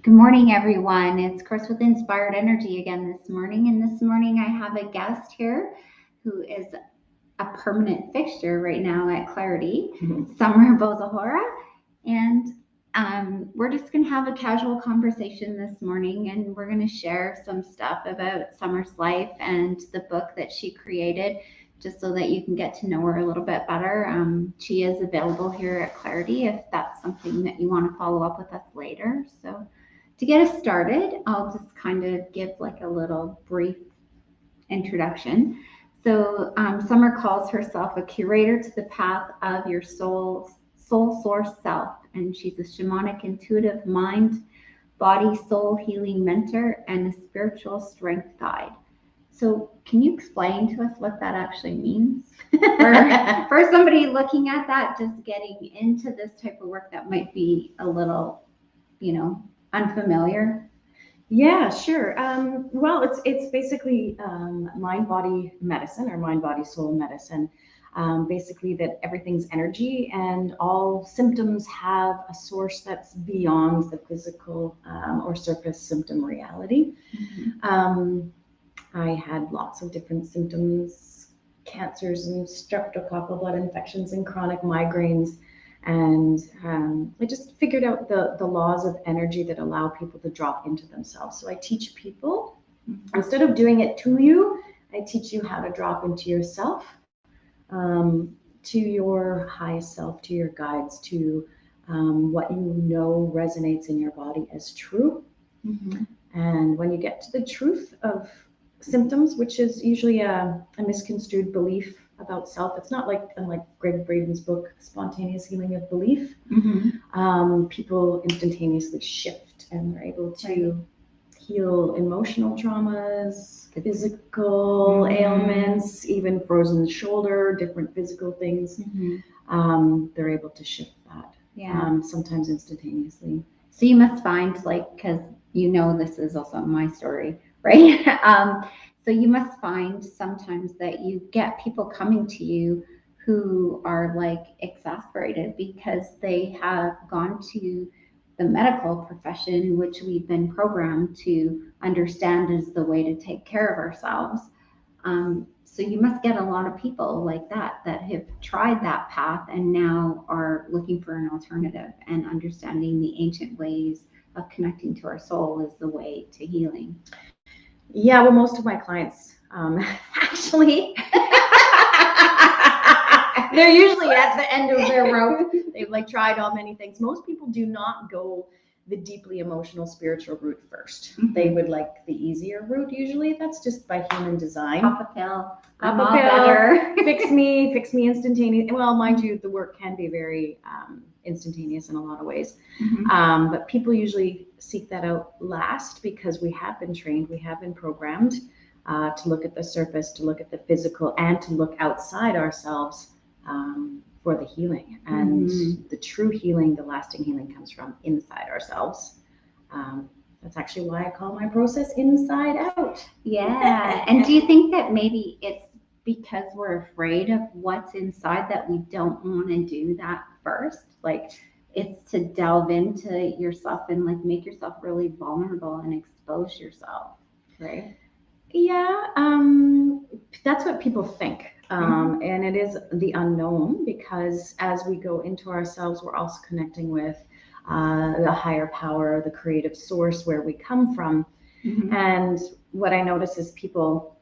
Good morning, everyone. It's Kris with Inspired Energy again this morning. And this morning I have a guest here who is a permanent fixture right now at Clarity, Summer Bozohora. And we're just going to have a casual conversation this morning, and we're going to share some stuff about Summer's life and the book that she created, just so that you can get to know her a little bit better. She is available here at Clarity if that's something that you want to follow up with us later. So to get us started, I'll just kind of give like a little brief introduction. So Summer calls herself a curator to the path of your soul source self, and she's a shamanic, intuitive mind, body, soul healing mentor, and a spiritual strength guide. So can you explain to us what that actually means? for somebody looking at that, just getting into this type of work that might be a little, unfamiliar. Yeah, sure. Well, it's basically mind-body medicine, or mind-body-soul medicine. Basically that everything's energy, and all symptoms have a source that's beyond the physical or surface symptom reality. Mm-hmm. I had lots of different symptoms, cancers and streptococcal blood infections and chronic migraines. And I just figured out the laws of energy that allow people to drop into themselves. So I teach people, instead of doing it to you, I teach you how to drop into yourself, to your highest self, to your guides, to what you know resonates in your body as true. Mm-hmm. And when you get to the truth of symptoms, which is usually a misconstrued belief about self. It's not like, unlike Greg Braden's book, Spontaneous Healing of Belief. Mm-hmm. People instantaneously shift, and they're able to heal emotional traumas, physical ailments, even frozen shoulder, different physical things. Mm-hmm. They're able to shift that. Yeah. Sometimes instantaneously. So you must find, because this is also my story, right? So you must find sometimes that you get people coming to you who are exasperated because they have gone to the medical profession, which we've been programmed to understand is the way to take care of ourselves. So you must get a lot of people like that have tried that path and now are looking for an alternative, and understanding the ancient ways of connecting to our soul is the way to healing. Yeah, well, most of my clients, actually, they're usually at the end of their rope. They've tried all many things. Most people do not go the deeply emotional spiritual route first. Mm-hmm. They would like the easier route usually. That's just by human design. Pop a pill. fix me instantaneously. Well, mind you, the work can be very instantaneous in a lot of ways. Mm-hmm. But people usually seek that out last, because we have been trained, we have been programmed to look at the surface, to look at the physical, and to look outside ourselves for the healing. And the true healing, the lasting healing, comes from inside ourselves. That's actually why I call my process Inside Out. Yeah. And do you think that maybe it's because we're afraid of what's inside that we don't want to do that first? It's to delve into yourself and make yourself really vulnerable and expose yourself, right? Yeah, that's what people think. And it is the unknown, because as we go into ourselves, we're also connecting with the higher power, the creative source, where we come from. Mm-hmm. And what I notice is people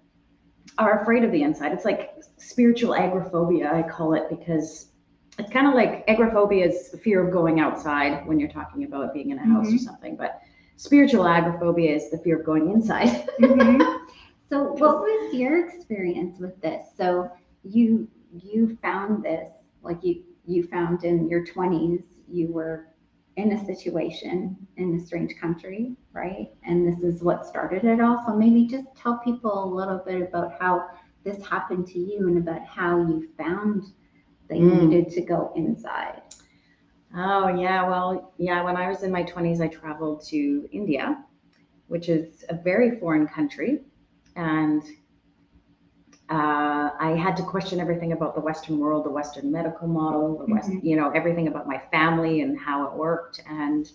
are afraid of the inside. It's like spiritual agoraphobia, I call it, because it's kind of like agoraphobia is the fear of going outside when you're talking about being in a house or something, but spiritual agoraphobia is the fear of going inside. Mm-hmm. So what was your experience with this? So you found this, you found in your 20s, you were in a situation in a strange country, right? And this is what started it all. So maybe just tell people a little bit about how this happened to you, and about how you found that you needed to go inside. Oh, yeah. Well, yeah, when I was in my 20s, I traveled to India, which is a very foreign country. And I had to question everything about the Western world, the Western medical model, the West, everything about my family and how it worked. And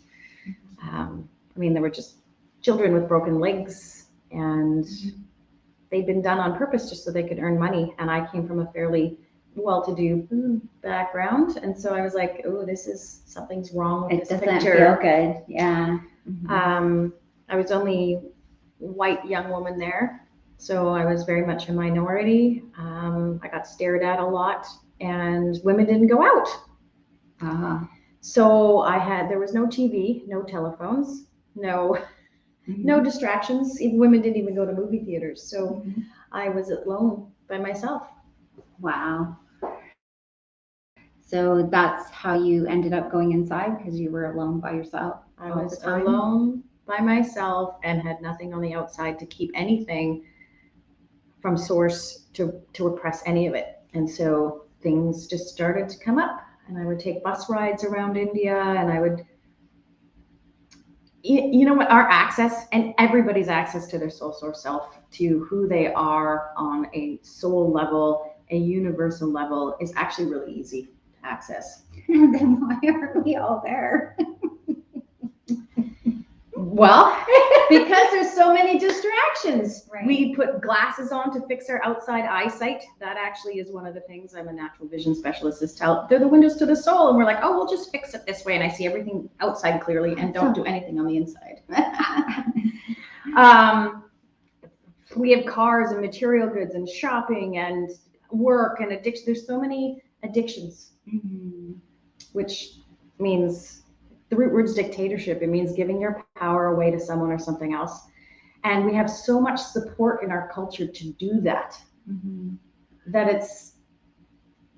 I mean, there were just children with broken legs, and they'd been done on purpose just so they could earn money. And I came from a fairly well-to-do background, and so I was like, oh, something's wrong with It this doesn't picture. feel good. Yeah. I was only white young woman there, so I was very much a minority. I got stared at a lot, and women didn't go out. So there was no TV, no telephones, no distractions. Even women didn't even go to movie theaters. So I was alone by myself. Wow. So that's how you ended up going inside, because you were alone by yourself. I was alone by myself and had nothing on the outside to keep anything from source to repress any of it. And so things just started to come up, and I would take bus rides around India, and I would, you know what, our access and everybody's access to their soul source self, to who they are on a soul level, a universal level, is actually really easy to access. Then why aren't we all there? Well, because there's so many distractions. Right. We put glasses on to fix our outside eyesight. That actually is one of the things I'm a natural vision specialist is tell. They're the windows to the soul, and we're like, oh, we'll just fix it this way, and I see everything outside clearly and don't do anything on the inside. We have cars and material goods and shopping and work and addiction. There's so many addictions, which means the root word's dictatorship. It means giving your power away to someone or something else. And we have so much support in our culture to do that, that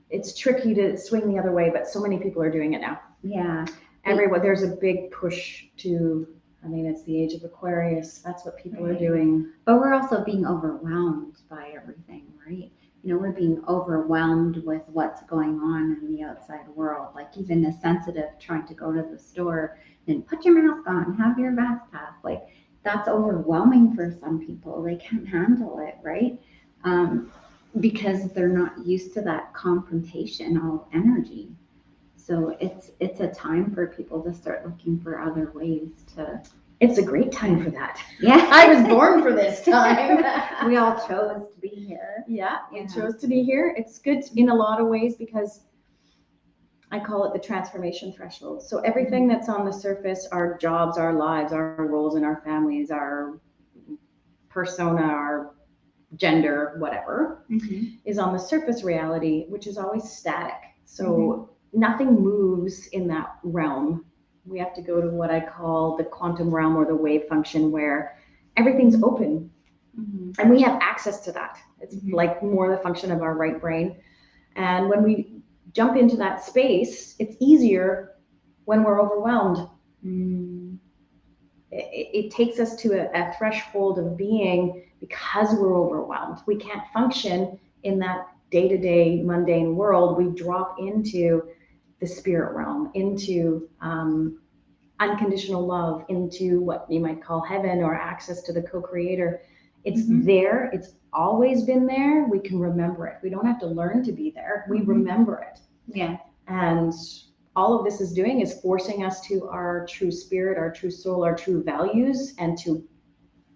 it's tricky to swing the other way, but so many people are doing it now. Yeah. There's a big push to, it's the age of Aquarius. That's what people are doing. But we're also being overwhelmed by everything, right? We're being overwhelmed with what's going on in the outside world. Like even the sensitive trying to go to the store and put your mask on, have your mask pass. Like that's overwhelming for some people. They can't handle it, right? Because they're not used to that confrontational energy. So it's a time for people to start looking for other ways to. It's a great time for that. Yeah. I was born for this time. We all chose to be here. Yeah, we chose to be here. It's good in a lot of ways because I call it the transformation threshold. So everything that's on the surface, our jobs, our lives, our roles in our families, our persona, our gender, whatever, is on the surface reality, which is always static. So nothing moves in that realm. We have to go to what I call the quantum realm or the wave function, where everything's open and we have access to that. It's like more the function of our right brain. And when we jump into that space, it's easier when we're overwhelmed. It takes us to a threshold of being because we're overwhelmed. We can't function in that day-to-day mundane world. We drop into the spirit realm, into unconditional love, into what you might call heaven or access to the co-creator. It's there. It's always been there. We can remember it. We don't have to learn to be there. We remember it. Yeah. And all of this is doing is forcing us to our true spirit, our true soul, our true values, and to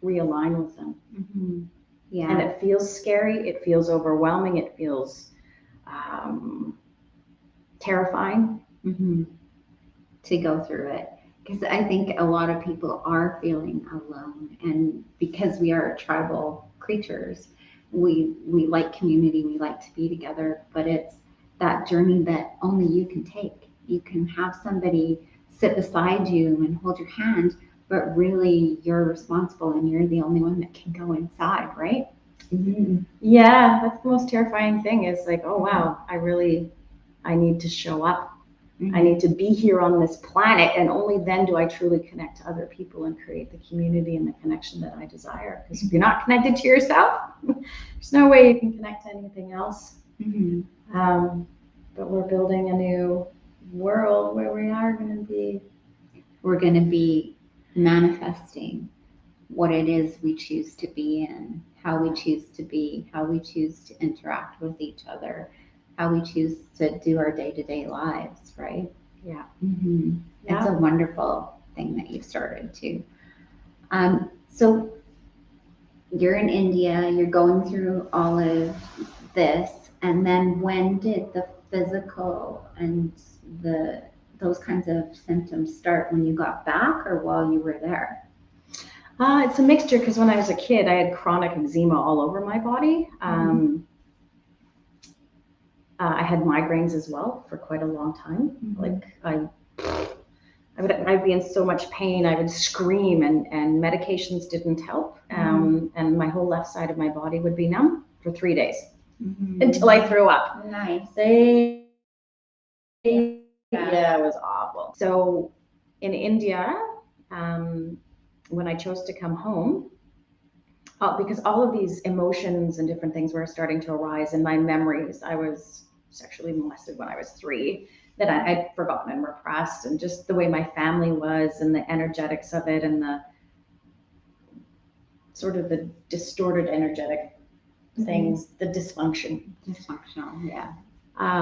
realign with them. Yeah. And it feels scary. It feels overwhelming. It feels terrifying to go through it, because I think a lot of people are feeling alone, and because we are tribal creatures, we like community, we like to be together, but it's that journey that only you can take. You can have somebody sit beside you and hold your hand, but really you're responsible and you're the only one that can go inside, right? Yeah, that's the most terrifying thing, is like, oh wow, I need to show up. I need to be here on this planet, and only then do I truly connect to other people and create the community and the connection that I desire. Because if you're not connected to yourself, there's no way you can connect to anything else. But we're building a new world where we are going to be. We're going to be manifesting what it is we choose to be in, how we choose to be, how we choose to interact with each other, how we choose to do our day-to-day lives, right? Yeah. It's a wonderful thing that you've started to. So you're in India, you're going through all of this, and then when did the physical and those kinds of symptoms start? When you got back or while you were there? It's a mixture, because when I was a kid, I had chronic eczema all over my body. I had migraines as well for quite a long time. Like I'd be in so much pain, I would scream, and medications didn't help. And my whole left side of my body would be numb for 3 days until I threw up. Nice. Yeah, it was awful. So in India, when I chose to come home, because all of these emotions and different things were starting to arise in my memories. I was sexually molested when I was 3, that I'd forgotten and repressed, and just the way my family was and the energetics of it, and the sort of the distorted energetic things, the dysfunctional, yeah.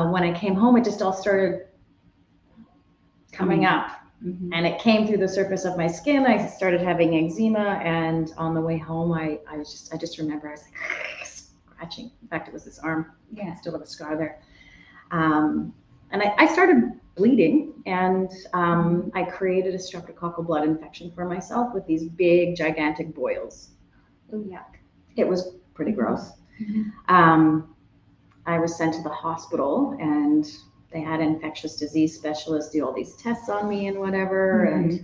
When I came home, it just all started coming up. And it came through the surface of my skin. I started having eczema, and on the way home, I just remember I was like scratching. In fact, it was this arm. Yeah. I still have a scar there. And I started bleeding, and I created a streptococcal blood infection for myself with these big, gigantic boils. Oh, yuck. It was pretty gross. I was sent to the hospital, and they had an infectious disease specialist do all these tests on me and whatever. And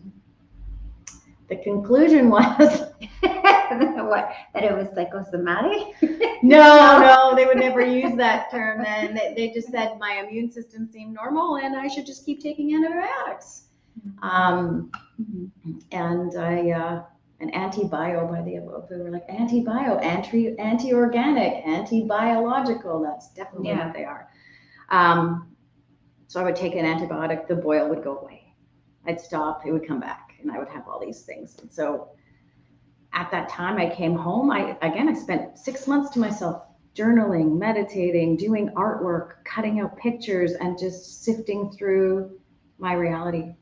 the conclusion was what? That it was psychosomatic? No, they would never use that term. And they just said my immune system seemed normal and I should just keep taking antibiotics. And an antibio, by the way, they were like antibio, anti-organic, anti-biological. That's definitely what they are. So I would take an antibiotic, the boil would go away. I'd stop, it would come back, and I would have all these things. And so at that time I came home, I spent 6 months to myself, journaling, meditating, doing artwork, cutting out pictures, and just sifting through my reality.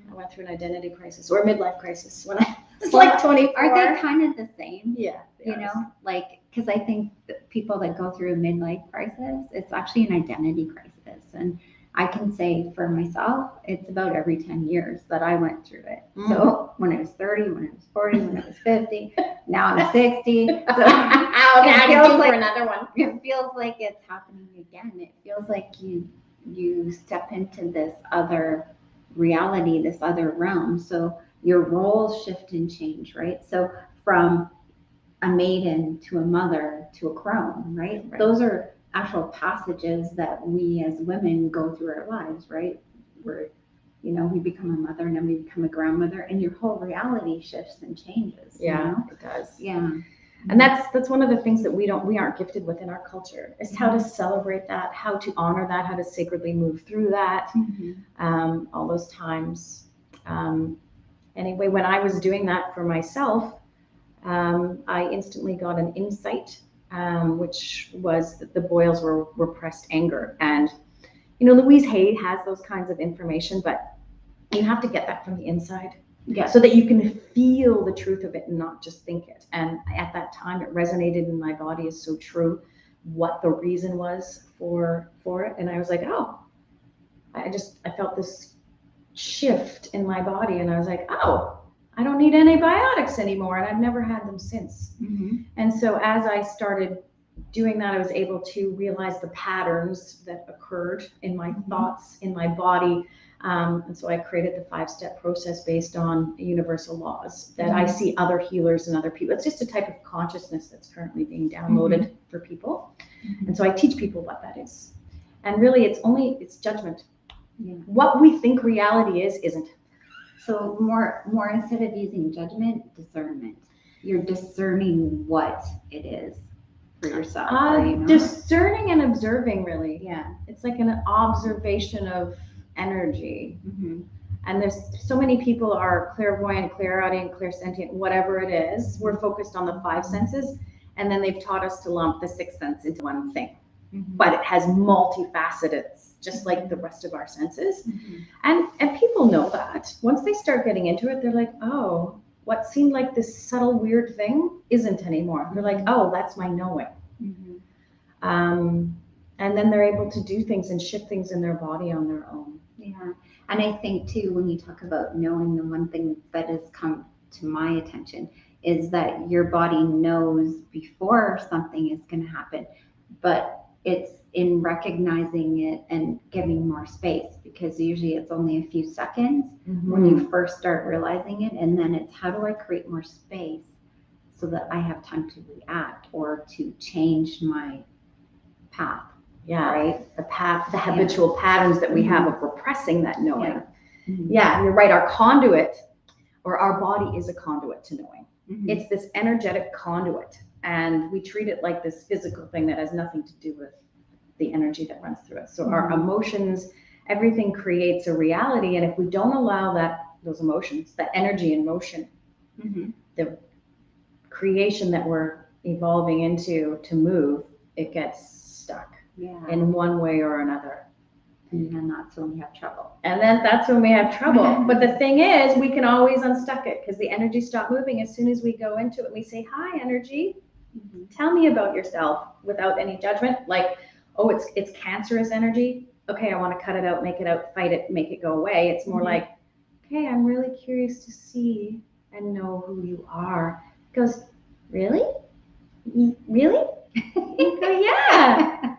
I went through an identity crisis, or midlife crisis, when I was like 24. Are they kind of the same? Yeah. You know, like, because I think that people that go through a midlife crisis, it's actually an identity crisis. And I can say for myself, it's about every 10 years that I went through it. So when I was 30, when I was 40, when I was 50, now I'm 60. So it feels like another one. It feels like it's happening again. It feels like you step into this other reality, this other realm. So your roles shift and change, right? So from a maiden to a mother to a crone, right? Those are actual passages that we as women go through our lives, right? Where, you know, we become a mother and then we become a grandmother, and your whole reality shifts and changes. Yeah, you know? it does. Yeah. And that's one of the things that we aren't gifted with in our culture, is how to celebrate that, how to honor that, how to sacredly move through that, all those times. Anyway, when I was doing that for myself, I instantly got an insight, which was that the boils were repressed anger. And, you know, Louise Hay has those kinds of information, but you have to get that from the inside. Yeah. So that you can feel the truth of it and not just think it. And at that time, it resonated in my body as so true, what the reason was for it. And I was like, oh, I felt this shift in my body, and I was like, oh, I don't need antibiotics anymore. And I've never had them since. And so as I started doing that, I was able to realize the patterns that occurred in my thoughts, in my body. And so I created the 5-step process based on universal laws that I see other healers and other people. It's just a type of consciousness that's currently being downloaded for people. And so I teach people what that is. And really, it's judgment. What we think reality is, isn't. So more instead of using judgment, discernment. You're discerning what it is for yourself. You know? Discerning and observing, really. Yeah. It's like an observation of energy. And there's so many people are clairvoyant, clairaudient, clairsentient, whatever it is. We're focused on the 5 senses, and then they've taught us to lump the 6th sense into one thing. But it has multifaceted just like the rest of our senses. Mm-hmm. And people know that. Once they start getting into it, they're like, oh, what seemed like this subtle weird thing isn't anymore. They're like, oh, that's my knowing. Mm-hmm. And then they're able to do things and shift things in their body on their own. Yeah. And I think too, when you talk about knowing, the one thing that has come to my attention is that your body knows before something is going to happen, but it's in recognizing it and giving more space, because usually it's only a few seconds when you first start realizing it. And then it's, how do I create more space so that I have time to react or to change my path? Yeah, right. The habitual patterns that we have of repressing that knowing. Yeah. Mm-hmm. Yeah, you're right. Our conduit, or our body, is a conduit to knowing. Mm-hmm. It's this energetic conduit, and we treat it like this physical thing that has nothing to do with the energy that runs through us. So our emotions, everything creates a reality, and if we don't allow those emotions, that energy in motion, the creation that we're evolving into to move, it gets stuck. Yeah. In one way or another. And then that's when we have trouble. But the thing is, we can always unstuck it, because the energy stops moving as soon as we go into it and we say, hi, energy, tell me about yourself, without any judgment. Like, oh, it's cancerous energy. Okay, I want to cut it out, make it out, fight it, make it go away. It's more like, okay, I'm really curious to see and know who you are. It goes, really? Really? You go, yeah.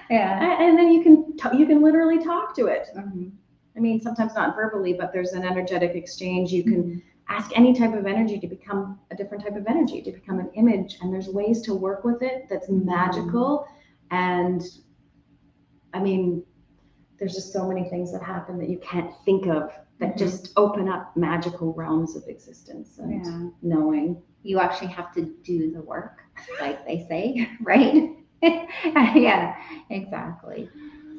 Yeah. And then you can literally talk to it. I mean, sometimes not verbally, but there's an energetic exchange. You can ask any type of energy to become a different type of energy, to become an image. And there's ways to work with it that's magical. And I mean, there's just so many things that happen that you can't think of that just open up magical realms of existence and knowing. You actually have to do the work, like they say, right? Yeah, exactly.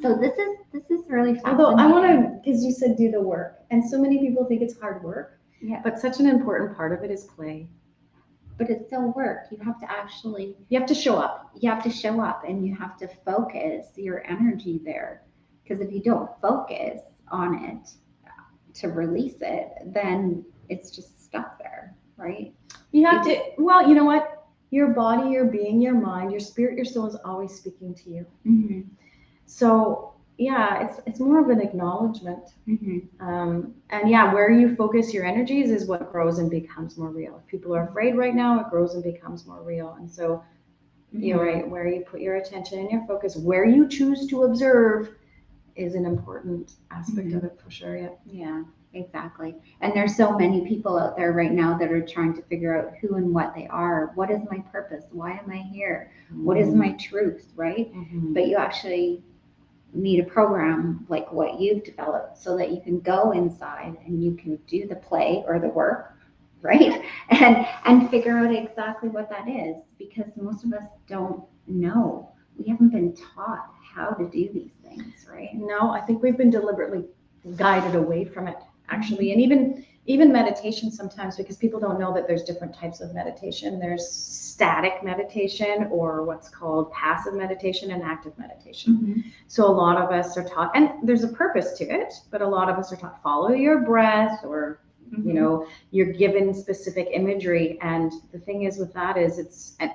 So this is really fascinating. Although I want to, because you said do the work, and so many people think it's hard work. Yeah. But such an important part of it is play. But it's still work. You have to actually. You have to show up. You have to show up, and you have to focus your energy there. Because if you don't focus on it to release it, then it's just stuck there, right? You have to. Well, you know what? Your body, your being, your mind, your spirit, your soul is always speaking to you. So yeah, it's more of an acknowledgement. And yeah, where you focus your energies is what grows and becomes more real. If people are afraid right now, it grows and becomes more real. And so you're right, where you put your attention and your focus, where you choose to observe, is an important aspect of it for sure. Yeah, exactly. And there's so many people out there right now that are trying to figure out who and what they are. What is my purpose? Why am I here? What is my truth, right? But you actually need a program like what you've developed so that you can go inside and you can do the play or the work, right? And figure out exactly what that is, because most of us don't know. We haven't been taught how to do these things, right? No, I think we've been deliberately guided away from it, actually. And even meditation sometimes, because people don't know that there's different types of meditation. There's static meditation, or what's called passive meditation, and active meditation. So a lot of us are taught, and there's a purpose to it, but a lot of us are taught, follow your breath, or you know, you're given specific imagery. And the thing is with that is and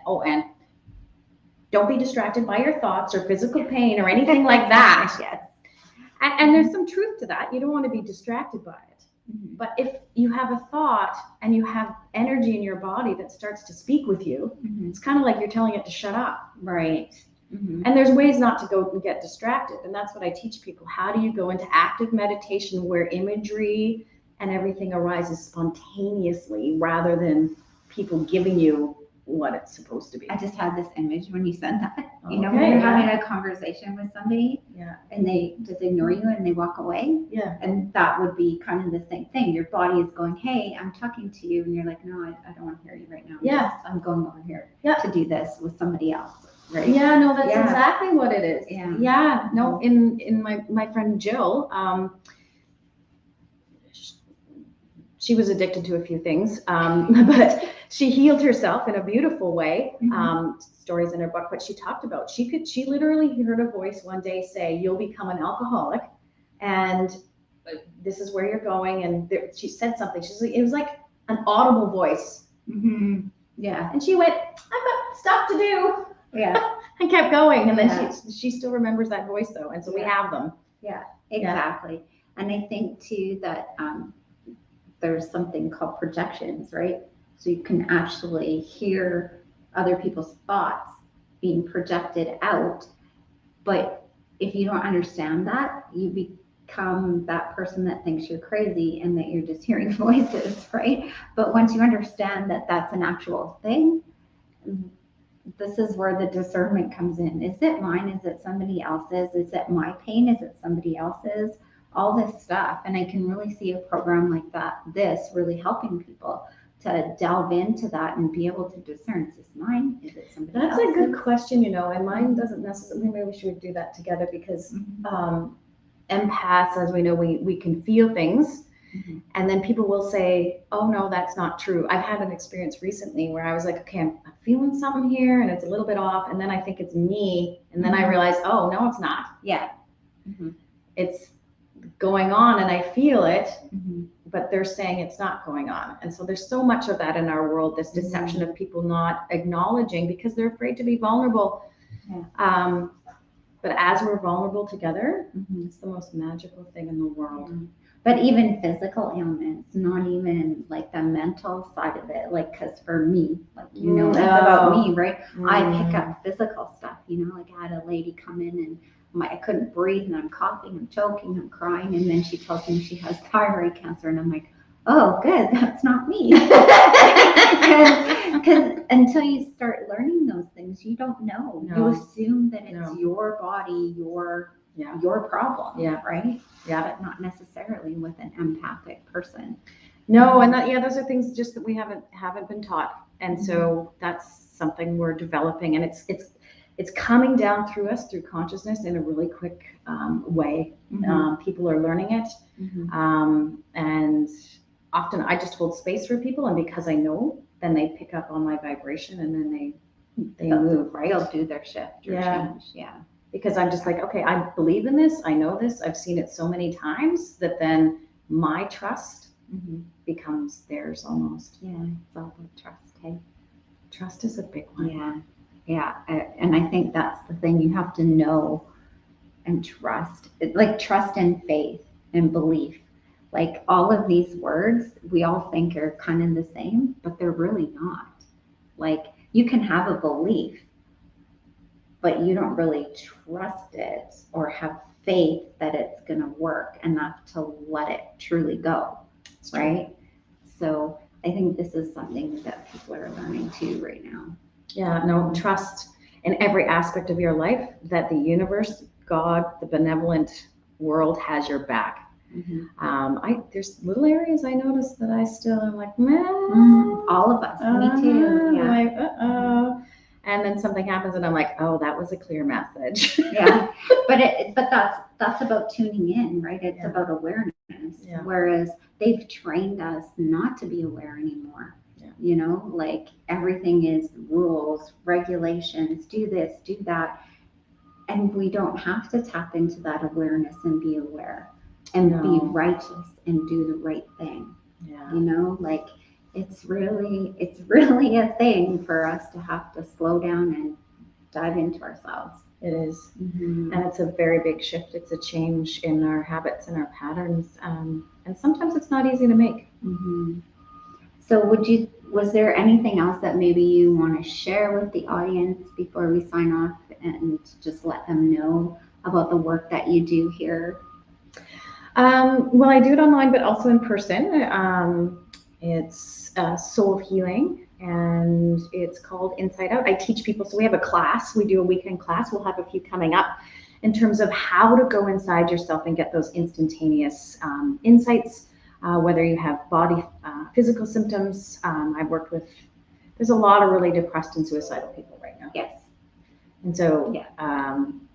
don't be distracted by your thoughts or physical pain or anything like that. Yes. And there's some truth to that. You don't want to be distracted by it. But if you have a thought and you have energy in your body that starts to speak with you, it's kind of like you're telling it to shut up. Right. And there's ways not to go and get distracted. And that's what I teach people. How do you go into active meditation where imagery and everything arises spontaneously, rather than people giving you what it's supposed to be? I just had this image when you said that. You know, when you're having a conversation with somebody, and they just ignore you and they walk away. And that would be kind of the same thing. Your body is going, hey, I'm talking to you. And you're like, no, I don't want to hear you right now. I'm going over here to do this with somebody else. Right. Yeah, no, that's exactly what it is. Yeah. No, in my friend Jill, she was addicted to a few things, but she healed herself in a beautiful way. Stories in her book, but she talked about, she literally heard a voice one day say, "You'll become an alcoholic, and this is where you're going." And she said something. She's like, it was like an audible voice. Yeah. And she went, "I've got stuff to do." Yeah. And kept going. And then she still remembers that voice though. And so we have them. Yeah, exactly. And I think too that there's something called projections, right? So you can actually hear other people's thoughts being projected out. But if you don't understand that, you become that person that thinks you're crazy and that you're just hearing voices, right? But once you understand that that's an actual thing, this is where the discernment comes in. Is it mine? Is it somebody else's? Is it my pain? Is it somebody else's? All this stuff. And I can really see a program like that, this really helping people to delve into that and be able to discern, is this mine? Is it somebody else's? That's a good question, and mine doesn't necessarily, maybe we should do that together, because empaths, as we know, we can feel things. And then people will say, "Oh no, that's not true." I've had an experience recently where I was like, "Okay, I'm feeling something here and it's a little bit off." And then I think it's me. And then I realize, "Oh no, it's not." Yeah. It's going on and I feel it, but they're saying it's not going on. And so there's so much of that in our world, this deception of people not acknowledging because they're afraid to be vulnerable. But as we're vulnerable together, it's the most magical thing in the world. But even physical ailments, not even like the mental side of it, like, because for me, like, it's about me, right? I pick up physical stuff, like I had a lady come in and I couldn't breathe and I'm coughing, I'm choking, I'm crying. And then she tells me she has thyroid cancer. And I'm like, oh, good, that's not me. Because until you start learning those things, you don't know. You assume that it's your body, your problem, right? But not necessarily with an empathic person. No, and those are things just that we haven't been taught. And so that's something we're developing, and it's coming down through us, through consciousness, in a really quick way. People are learning it. And often I just hold space for people, and because I know, then they pick up on my vibration, and then they move, right? They'll do their shift or change. Yeah. Because I'm just like, okay, I believe in this. I know this. I've seen it so many times that then my trust becomes theirs almost. Yeah, it's all about trust. Hey, trust is a big one. Yeah. And I think that's the thing you have to know and trust. Like trust and faith and belief. Like all of these words, we all think are kind of the same, but they're really not. Like you can have a belief, but you don't really trust it or have faith that it's going to work enough to let it truly go, right? So I think this is something that people are learning too right now. Yeah, no, trust in every aspect of your life that the universe, God, the benevolent world has your back. There's little areas I notice that I still am like, all of us, me too. Yeah. Like, and then something happens and I'm like, oh, that was a clear message. But that's about tuning in, right? It's about awareness. Whereas they've trained us not to be aware anymore. Like everything is rules, regulations, do this, do that. And we don't have to tap into that awareness and be aware and be righteous and do the right thing. Like it's really a thing for us to have to slow down and dive into ourselves. It is. And it's a very big shift. It's a change in our habits and our patterns. And sometimes it's not easy to make. So was there anything else that maybe you want to share with the audience before we sign off and just let them know about the work that you do here? Well, I do it online, but also in person. It's soul healing, and it's called Inside-OWT. I teach people. So we have a class. We do a weekend class. We'll have a few coming up in terms of how to go inside yourself and get those instantaneous insights. Whether you have body, physical symptoms. I've worked with, there's a lot of really depressed and suicidal people right now. Yes. And so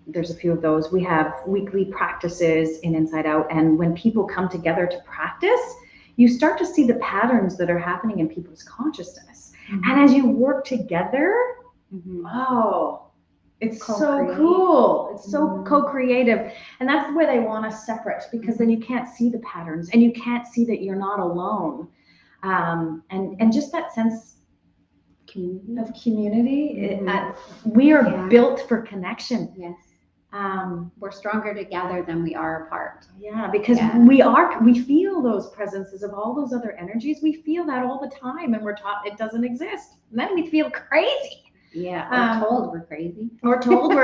there's a few of those. We have weekly practices in Inside-OWT. And when people come together to practice, you start to see the patterns that are happening in people's consciousness. And as you work together, oh, it's so cool. It's so co-creative. And that's the way they want us separate, because then you can't see the patterns and you can't see that you're not alone. And just that sense of community. We are built for connection. Yes. We're stronger together than we are apart. Yeah, because we feel those presences of all those other energies. We feel that all the time, and we're taught it doesn't exist. And then we feel crazy. Yeah, or told we're crazy. Or told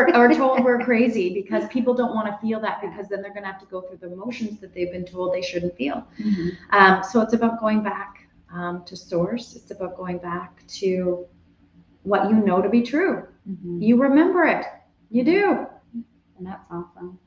we're crazy, because people don't want to feel that, because then they're going to have to go through the emotions that they've been told they shouldn't feel. So it's about going back to source. It's about going back to what you know to be true. You remember it. You do. And that's awesome.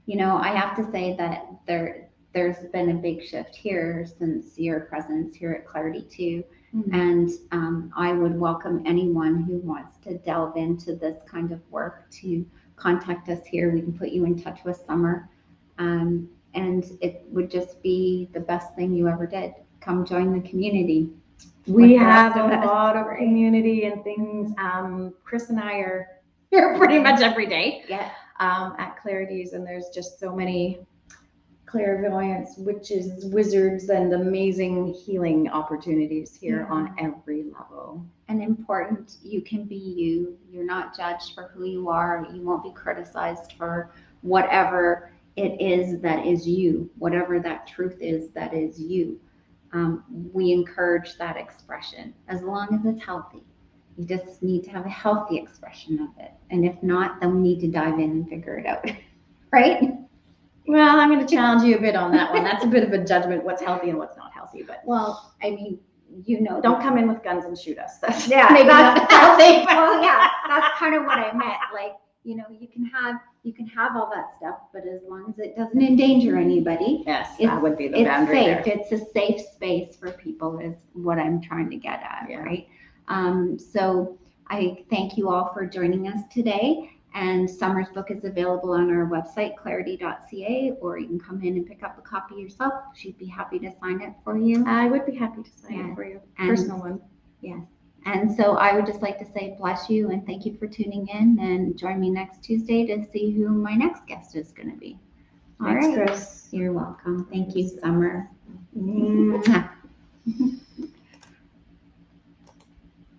You know, I have to say that there's been a big shift here since your presence here at Clarity too. And I would welcome anyone who wants to delve into this kind of work to contact us here. We can put you in touch with Summer. And it would just be the best thing you ever did. Come join the community. We have a lot of community and things. Kris and I are here pretty much every day. Yeah. At Clarity's, and there's just so many clairvoyants, witches, wizards, and amazing healing opportunities here on every level. And important, you can be you. You're not judged for who you are. You won't be criticized for whatever it is that is you, whatever that truth is that is you. We encourage that expression as long as it's healthy. You just need to have a healthy expression of it. And if not, then we need to dive in and figure it out. Right? Well, I'm going to challenge you a bit on that one. That's a bit of a judgment, what's healthy and what's not healthy. But well, I mean, you know, don't come in with guns and shoot us. That's maybe not healthy. Well, yeah, that's kind of what I meant. Like, you know, you can have all that stuff, but as long as it doesn't endanger anybody. Yes, that would be the boundary safe. there. It's a safe space for people is what I'm trying to get at, right? So I thank you all for joining us today. And Summer's book is available on our website, clarity.ca, or you can come in and pick up a copy yourself. She'd be happy to sign it for you. I would be happy to sign it for you. Personal one. Yes. And so I would just like to say bless you and thank you for tuning in, and join me next Tuesday to see who my next guest is going to be. Thanks, Kris. You're welcome. Thank you, Summer.